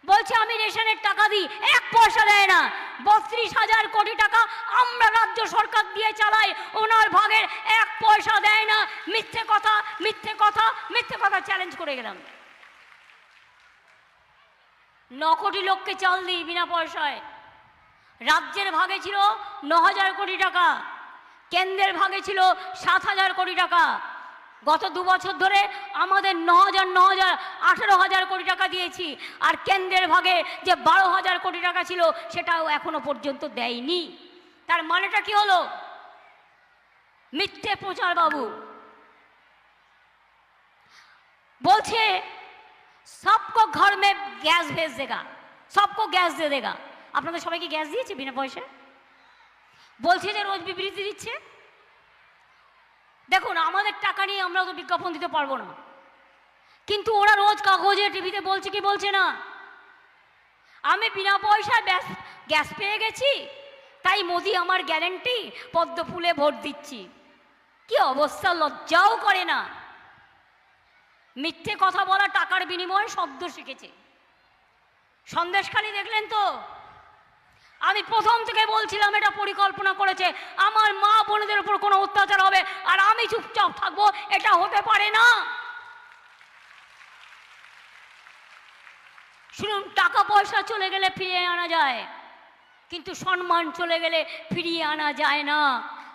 বলছে আমি রেশনের টাকা দিই, 1 পয়সা দেয় না। 32,000 কোটি টাকা আমরা রাজ্য সরকার দিয়ে চালাই, ওনার ভাগের 1 পয়সা দেয় না। মিথ্যে কথা, মিথ্যে কথা, মিথ্যে কথা চ্যালেঞ্জ করে গেলাম। 9 কোটি লোককে চাল দিই বিনা পয়সায়। রাজ্যের ভাগে ছিল 9,000 কোটি টাকা, কেন্দ্রের ভাগে ছিল 7,000 কোটি টাকা। গত 2 বছর ধরে আমাদের 9,000 18,000 কোটি টাকা দিয়েছি, আর কেন্দ্রের ভাগে যে 12,000 কোটি টাকা ছিল সেটাও এখনো পর্যন্ত দেয়নি। তার মানেটা কি হলো? মিথ্যে প্রচার বাবু। বলছে सबको घर में गैस भेज देगा, सबको गैस दे देगा। আপনাদের সবাইকে গ্যাস দিয়েছে বিনা পয়সায়? বলছে যে রোজ বিবৃতি দিচ্ছে। দেখুন, আমাদের টাকা নিয়ে আমরা তো বিজ্ঞাপন দিতে পারবো না, কিন্তু ওরা রোজ কাগজে টিভিতে বলছে কি বলছে না, আমি বিনা পয়সায় গ্যাস পেয়ে গেছি, তাই মোদি আমার গ্যারেন্টি, পদ্ম ফুলে ভোট দিচ্ছি। কি অবস্থা, লজ্জাও করে না। মিথ্যে কথা বলা টাকার বিনিময়ে শব্দ শিখেছে। সন্দেশখালি দেখলেন তো? আমি প্রথম থেকে বলছিলাম এটা পরিকল্পনা করেছে, আমার মা বোনদের উপর কোনো অত্যাচার হবে আর আমি চুপচাপ থাকবো, এটা হতে পারে না। শুনুন, টাকা পয়সা চলে গেলে ফিরিয়ে আনা যায়, কিন্তু সম্মান চলে গেলে ফিরিয়ে আনা যায় না।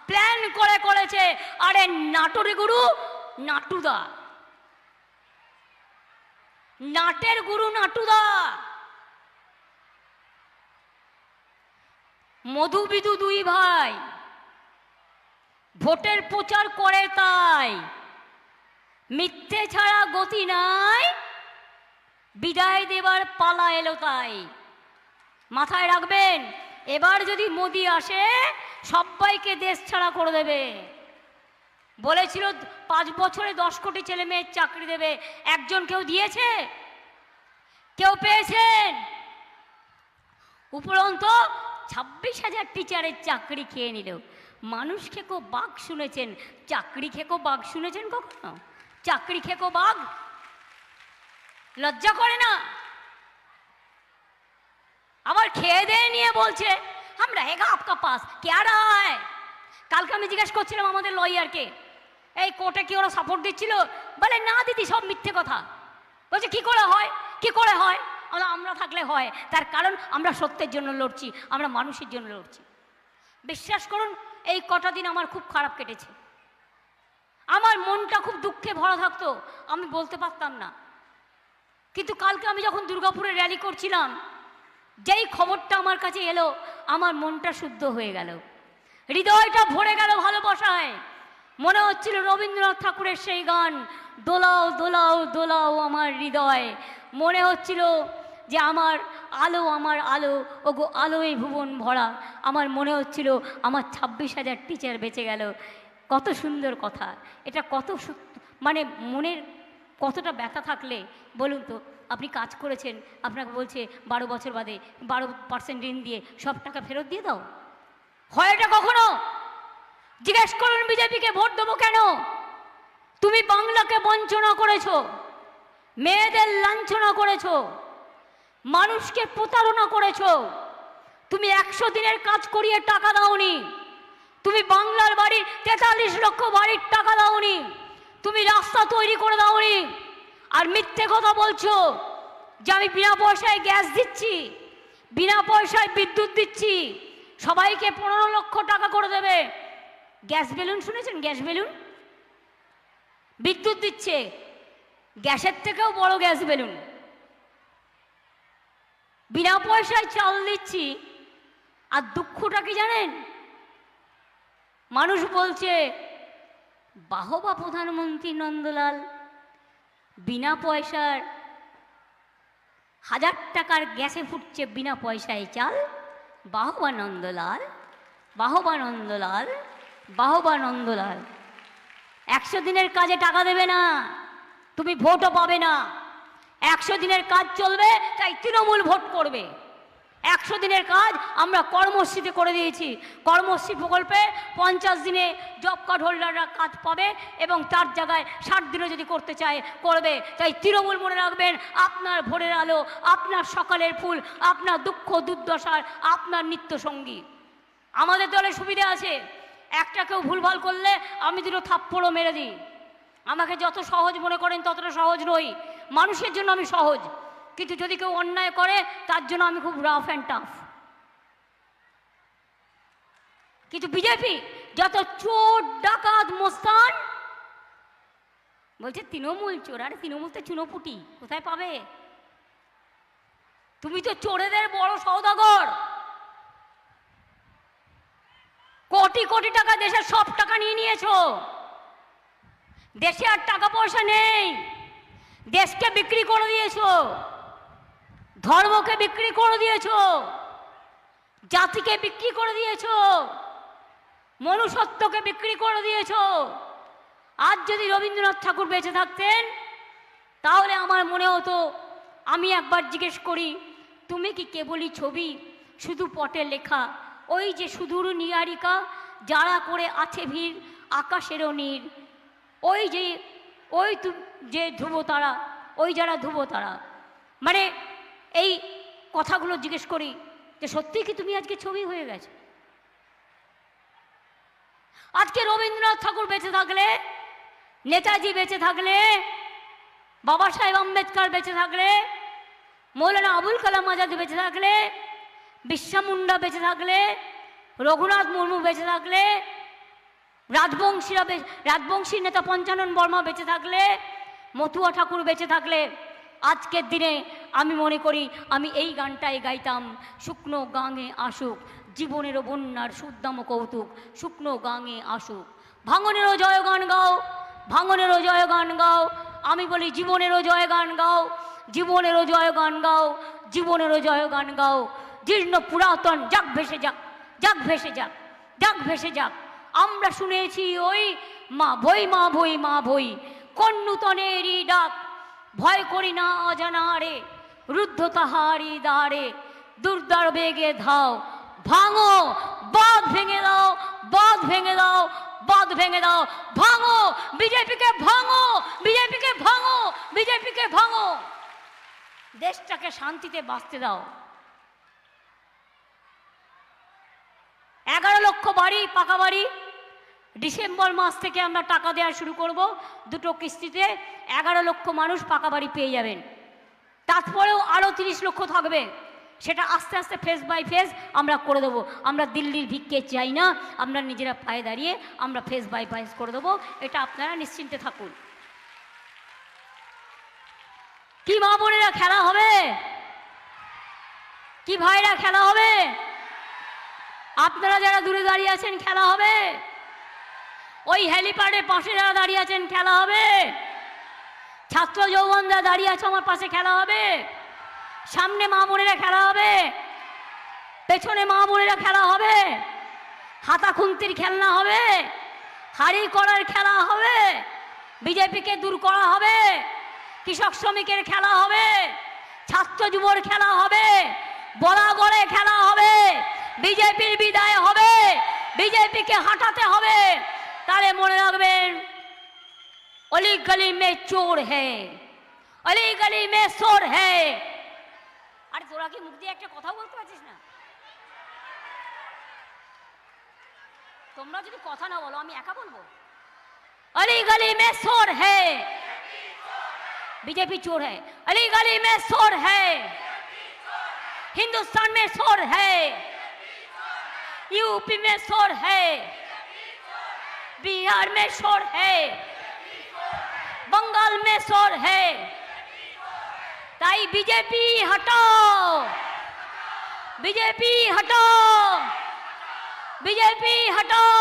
প্ল্যান করে করেছে। আরে নাটুরি গুরু নাটুদা, নাটের গুরু নাটুদা। মধু বিদু 2 ভাই ভোটের প্রচার করে, তাই মিথ্যে ছাড়া গতি নাই, বিদায় দেবার পালা এলো তাই। মাথায় রাখবেন, এবার যদি মোদি আসে সবাইকে দেশ ছাড়া করে দেবে। বলেছিল 5 বছরে 10 কোটি ছেলে মেয়ের চাকরি দেবে, একজন কেউ দিয়েছে? কেউ পেয়েছেন? উপরন্ত 26,000 টিচারের চাকরি খেয়ে নিল। মানুষ খেকো বাঘ শুনেছেন, চাকরি খেকো বাঘ শুনেছেন কখনো? চাকরি খেকো বাঘ, লজ্জা করে না? আবার খেয়ে দিয়ে নিয়ে বলছে हम रहेगा आपका पास, क्या रहा है? কালকে আমি জিজ্ঞেস করছিলাম আমাদের লয়ারকে, এই কোর্টে কি ওরা সাপোর্ট দিচ্ছিল? বলে না দিদি, সব মিথ্যে কথা। বলছে কি করে হয়, কি করে হয়? আমরা থাকলে হয়, তার কারণ আমরা সত্যের জন্য লড়ছি, আমরা মানুষের জন্য লড়ছি। বিশ্বাস করুন, এই কটা দিন আমার খুব খারাপ কেটেছে। আমার মনটা খুব দুঃখে ভরা থাকতো, আমি বলতে পারতাম না। কিন্তু কালকে আমি যখন দুর্গাপুরে র্যালি করছিলাম, যেই খবরটা আমার কাছে এলো, আমার মনটা শুদ্ধ হয়ে গেল, হৃদয়টা ভরে গেল ভালোবাসায়। মনে হচ্ছিল রবীন্দ্রনাথ ঠাকুরের সেই গান, দোলাও দোলাও দোলাও আমার হৃদয়। মনে হচ্ছিল যে আমার আলো, ওগো আলোয় ভুবন ভরা। আমার মনে হচ্ছিল আমার 26,000 টিচার বেঁচে গেল। কত সুন্দর কথা এটা, কত মানে মনের কতটা ব্যথা থাকলে বলুন তো। আপনি কাজ করেছেন, আপনাকে বলছে 12 বছর বাদে 12% ঋণ দিয়ে সব টাকা ফেরত দিয়ে দাও। হয় এটা কখনো? জিজ্ঞেস করুন বিজেপিকে ভোট দেবো কেন? তুমি বাংলাকে বঞ্চনা করেছো, মেয়েদের লাঞ্ছনা করেছো, মানুষকে প্রতারণা করেছো। তুমি 100 দিনের কাজ করিয়ে টাকা দাওনি, তুমি বাংলার বাড়ি 43 লক্ষ বাড়ির টাকা দাওনি, তুমি রাস্তা তৈরি করে দাওনি। আর মিথ্যে কথা বলছো যে আমি বিনা পয়সায় গ্যাস দিচ্ছি, বিনা পয়সায় বিদ্যুৎ দিচ্ছি, সবাইকে 15 লক্ষ টাকা করে দেবে। গ্যাস বেলুন শুনেছেন? গ্যাস বেলুন বিদ্যুৎ দিচ্ছে, গ্যাসের থেকেও বড় গ্যাস বেলুন। বিনা পয়সায় চাল দিচ্ছি। আর দুঃখটা কি জানেন? মানুষ বলছে বাহবা প্রধানমন্ত্রী নন্দলাল, বিনা পয়সার 1000 টাকার গ্যাসে ফুটছে বিনা পয়সায় চাল। বাহবা নন্দলাল, বাহবা নন্দলাল, বাহবা নন্দলাল। 100 দিনের কাজে টাকা দেবে না, তুমি ভোটও পাবে না। 100 দিনের কাজ চলবে, তাই তৃণমূল ভোট করবে। 100 দিনের কাজ আমরা কর্মশ্রীতে করে দিয়েছি। কর্মশ্রী প্রকল্পে 50 দিনে জব কার্ড হোল্ডাররা কাজ পাবে এবং তার জায়গায় 60 দিনে যদি করতে চায় করবে। তাই তৃণমূল মনে রাখবেন, আপনার ভোরের আলো, আপনার সকালের ফুল, আপনার দুঃখ দুর্দশার আপনার নিত্যসঙ্গী। আমাদের দলে সুবিধা আছে, একটা কেউ ভুলভাল করলে আমি দুটো থাপ্পড়ও মেরে দিই। আমাকে যত সহজ মনে করেন ততটা সহজ নই, মানুষের জন্য আমি সহজ, কিন্তু যদি কেউ অন্যায় করে তার জন্য আমি খুব রাফ অ্যান্ড টাফ। কিন্তু বিজেপি যত চোর ডাকাত মোস্তান বলছে তৃণমূল চোর। আরে তৃণমূল তো চুনোপুটি, কোথায় পাবে? তুমি তো চোরেদের বড় সওদাগর। কোটি কোটি টাকা দেশের সব টাকা নিয়ে নিয়েছো, দেশে আর টাকা পয়সা নেই, দেশকে বিক্রি করে দিয়েছো, ধর্মকে বিক্রি করে দিয়েছো, জাতিকে বিক্রি করে দিয়েছো, মনুষ্যত্বকে বিক্রি করে দিয়েছো। আজ যদি রবীন্দ্রনাথ ঠাকুর বেঁচে থাকতেন তাহলে আমার মনে হতো, আমি একবার জিজ্ঞেস করি, তুমি কি কেবলই ছবি, শুধু পটে লেখা, ওই যে সুদূর নিয়ারিকা, যারা করে আছে ভিড় আকাশেরও নীর, ওই যে ধ্রুবতারা, ওই যারা ধ্রুবতারা। মানে এই কথাগুলো জিজ্ঞেস করি যে সত্যিই কি তুমি আজকে ছবি হয়ে গেছো? আজকে রবীন্দ্রনাথ ঠাকুর বেঁচে থাকলে, নেতাজি বেঁচে থাকলে, বাবা সাহেব আম্বেদকর বেঁচে থাকলে, মৌলানা আবুল কালাম আজাদ বেঁচে থাকলে, বিরসা মুন্ডা বেঁচে থাকলে, রঘুনাথ মুর্মু বেঁচে থাকলে, রাজবংশীর নেতা পঞ্চানন বর্মা বেঁচে থাকলে, মতুয়া ঠাকুর বেঁচে থাকলে, আজকের দিনে আমি মনে করি আমি এই গানটাই গাইতাম, শুকনো গাঙে আসুক জীবনেরও বন্যার সুদ্দাম কৌতুক, শুকনো গাঙে আসুক। ভাঙনেরও জয়গান গাও, ভাঙনেরও জয়গান গাও, আমি বলি জীবনেরও জয়গান গাও, জীবনেরও জয়গান গাও, জীবনেরও জয়গান গাও। জীর্ণ পুরাতন যাক ভেসে যাক, যাক ভেসে যাক, যাক ভেসে যাক। আমরা শুনেছি ওই মা ভই, মা ভই, মা ভই, কোন নূতনেরই ডাক, ভয় করি না অজানারে, রুদ্ধ তাহারি দ্বারে, দুর্দার বেগে ধাও, ভাঙো বাঁধ ভেঙে দাও, বাঁধ ভেঙে দাও, বাঁধ ভেঙে দাও, ভাঙো বিজেপিকে, ভাঙো বিজেপিকে, ভাঙো বিজেপিকে, ভাঙো, দেশটাকে শান্তিতে বাঁচতে দাও। 11 লক্ষ বাড়ি, পাকা বাড়ি, ডিসেম্বর মাস থেকে আমরা টাকা দেওয়া শুরু করব, 2টো কিস্তিতে 11 লক্ষ মানুষ পাকা বাড়ি পেয়ে যাবেন। তারপরেও আরও 30 লক্ষ থাকবে, সেটা আস্তে আস্তে ফেজ বাই ফেজ আমরা করে দেবো। আমরা দিল্লির ভিক্ষে চাই না, আমরা নিজেরা পায়ে দাঁড়িয়ে আমরা ফেজ বাই ফেজ করে দেবো, এটা আপনারা নিশ্চিন্তে থাকুন। কি মা বোনেরা খেলা হবে? কি ভাইরা খেলা হবে? আপনারা যারা দূরে দাঁড়িয়ে আছেন খেলা হবে? ওই হেলিপ্যাডের পাশে যারা দাঁড়িয়ে আছেন খেলা হবে? ছাত্র যৌবনরা দাঁড়িয়ে আছে আমার পাশে খেলা হবে? সামনে মা বোনেরা খেলা হবে, পেছনে মা বোনেরা খেলা হবে, হাতা খুন্তির খেলনা হবে, হাড়ি করার খেলা হবে, বিজেপিকে দূর করা হবে, কৃষক শ্রমিকের খেলা হবে, ছাত্র যুবর খেলা হবে, বলাগড়ে খেলা হবে, বিজেপির বিদায় হবে, বিজেপিকে হাঁটাতে হবে। তাহলে মনে রাখবেন, অলি গলি মে চোর হ্যায়, অলি গলি মে চোর হ্যায়। আরে তোরা কি মুখ দিয়ে একটা কথা বলতে পারছিস না? তোমরা যদি কথা না বলো আমি একা বলবো। अली गली में शोर है, बीजेपी चोर है, अली गली में शोर है, हिंदुस्तान में शोर है, यूपी में शोर है, बिहार में शोर है, बंगाल में शोर है। ताई बीजेपी हटाओ, बीजेपी हटाओ, बीजेपी हटाओ।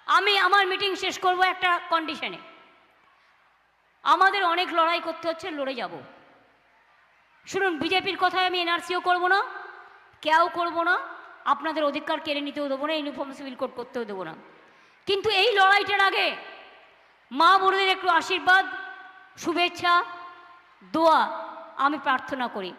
আমি আমার মিটিং শেষ করব একটা কন্ডিশনে। আমাদের অনেক লড়াই করতে হচ্ছে, লড়ে যাব। শুনুন, বিজেপির কথায় আমি এনআরসিও করব না, কেউ করব না, আপনাদের অধিকার কেড়ে নিতেও দেবো না, ইউনিফর্ম সিভিল কোড করতেও দেবো না। কিন্তু এই লড়াইটার আগে মা বোনদের একটু আশীর্বাদ, শুভেচ্ছা, দোয়া আমি প্রার্থনা করি।